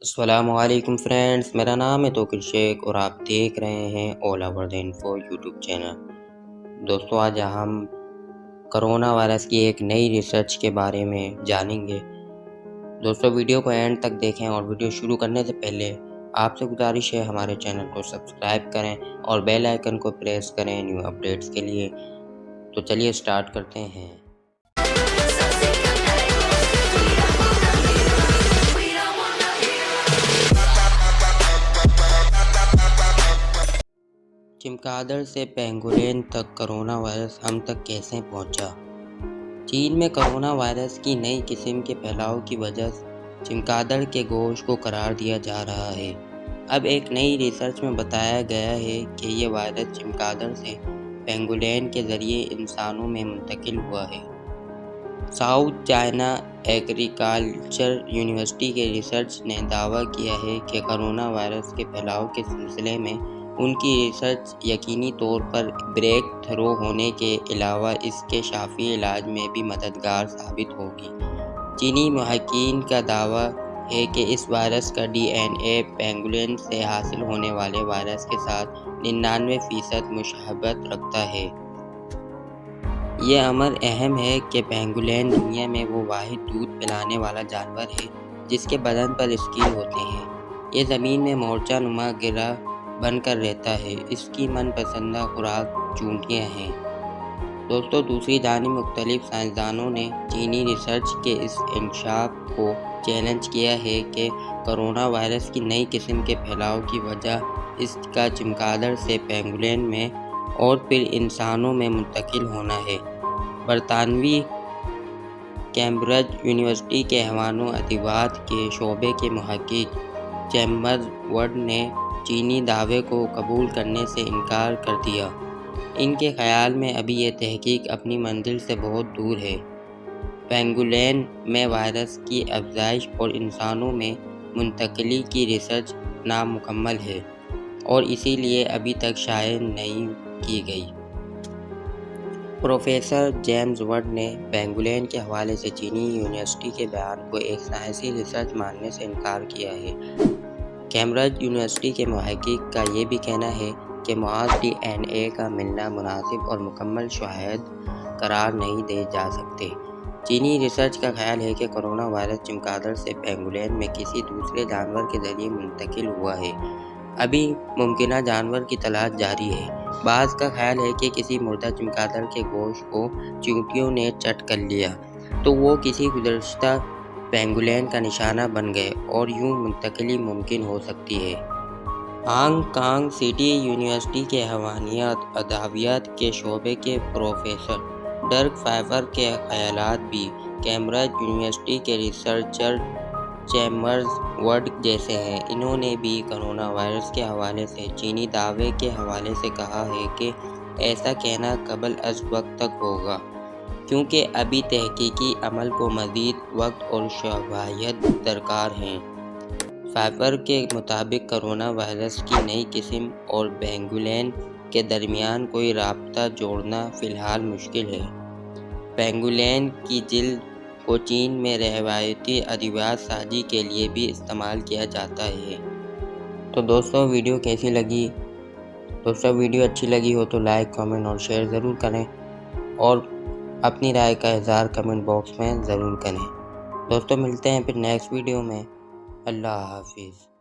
السلام علیکم فرینڈز، میرا نام ہے توقیر شیخ اور آپ دیکھ رہے ہیں all over the info YouTube channel. دوستو آج ہم کرونا وائرس کی ایک نئی ریسرچ کے بارے میں جانیں گے۔ دوستو ویڈیو کو اینڈ تک دیکھیں اور ویڈیو شروع کرنے سے پہلے آپ سے گزارش ہے ہمارے چینل کو سبسکرائب کریں اور بیل آئیکن کو پریس کریں نیو اپڈیٹس کے لیے۔ تو چلیے سٹارٹ کرتے ہیں۔ چمگادڑ سے پینگولین تک کرونا وائرس ہم تک کیسے پہنچا؟ چین میں کرونا وائرس کی نئی قسم کے پھیلاؤ کی وجہ چمگادڑ کے گوشت کو قرار دیا جا رہا ہے۔ اب ایک نئی ریسرچ میں بتایا گیا ہے کہ یہ وائرس چمگادڑ سے پینگولین کے ذریعے انسانوں میں منتقل ہوا ہے۔ ساؤتھ چائنا ایگریکلچر یونیورسٹی کے ریسرچ نے دعویٰ کیا ہے کہ کرونا وائرس کے پھیلاؤ کے سلسلے میں ان کی ریسرچ یقینی طور پر بریک تھرو ہونے کے علاوہ اس کے شافی علاج میں بھی مددگار ثابت ہوگی۔ چینی محققین کا دعویٰ ہے کہ اس وائرس کا ڈی این اے پینگولین سے حاصل ہونے والے وائرس کے ساتھ 99% مشابہت رکھتا ہے۔ یہ امر اہم ہے کہ پینگولین دنیا میں وہ واحد دودھ پلانے والا جانور ہے جس کے بدن پر اسکیل ہوتے ہیں۔ یہ زمین میں مورچہ نما گرہ بن کر رہتا ہے۔ اس کی من پسندہ خوراک چونٹیاں ہیں۔ دوستو دوسری جانب مختلف سائنسدانوں نے چینی ریسرچ کے اس انکشاف کو چیلنج کیا ہے کہ کرونا وائرس کی نئی قسم کے پھیلاؤ کی وجہ اس کا چمگادڑ سے پینگولین میں اور پھر انسانوں میں منتقل ہونا ہے۔ برطانوی کیمبرج یونیورسٹی کے حیوان و ادویات کے شعبے کے محقق چیمبرز وڈ نے چینی دعوے کو قبول کرنے سے انکار کر دیا۔ ان کے خیال میں ابھی یہ تحقیق اپنی منزل سے بہت دور ہے۔ پینگولین میں وائرس کی افزائش اور انسانوں میں منتقلی کی ریسرچ نامکمل ہے اور اسی لیے ابھی تک شائع نہیں کی گئی۔ پروفیسر جیمز وڈ نے پینگولین کے حوالے سے چینی یونیورسٹی کے بیان کو ایک سائنسی ریسرچ ماننے سے انکار کیا ہے۔ کیمبرج یونیورسٹی کے محقق کا یہ بھی کہنا ہے کہ معاذ ڈی این اے کا ملنا مناسب اور مکمل شواہد قرار نہیں دے جا سکتے۔ چینی ریسرچ کا خیال ہے کہ کرونا وائرس چمگادڑ سے پینگولین میں کسی دوسرے جانور کے ذریعے منتقل ہوا ہے۔ ابھی ممکنہ جانور کی تلاش جاری ہے۔ بعض کا خیال ہے کہ کسی مردہ چمگادڑ کے گوشت کو چیونٹیوں نے چٹ کر لیا تو وہ کسی گزشتہ پینگولین کا نشانہ بن گئے اور یوں منتقلی ممکن ہو سکتی ہے۔ ہانگ کانگ سٹی یونیورسٹی کے حیوانیات ادویات کے شعبے کے پروفیسر ڈرک فائفر کے خیالات بھی کیمبرج یونیورسٹی کے ریسرچر چیمبرز وڈ جیسے ہیں۔ انہوں نے بھی کرونا وائرس کے حوالے سے چینی دعوے کے حوالے سے کہا ہے کہ ایسا کہنا قبل از وقت تک ہوگا کیونکہ ابھی تحقیقی عمل کو مزید وقت اور شواہد درکار ہیں۔ فائفر کے مطابق کرونا وائرس کی نئی قسم اور پینگولین کے درمیان کوئی رابطہ جوڑنا فی الحال مشکل ہے۔ پینگولین کی جلد کو چین میں روایتی ادویات سازی کے لیے بھی استعمال کیا جاتا ہے۔ تو دوستو ویڈیو کیسی لگی؟ دوستو ویڈیو اچھی لگی ہو تو لائک، کامنٹ اور شیئر ضرور کریں اور اپنی رائے کا اظہار کمنٹ باکس میں ضرور کریں۔ دوستو ملتے ہیں پھر نیکسٹ ویڈیو میں۔ اللہ حافظ۔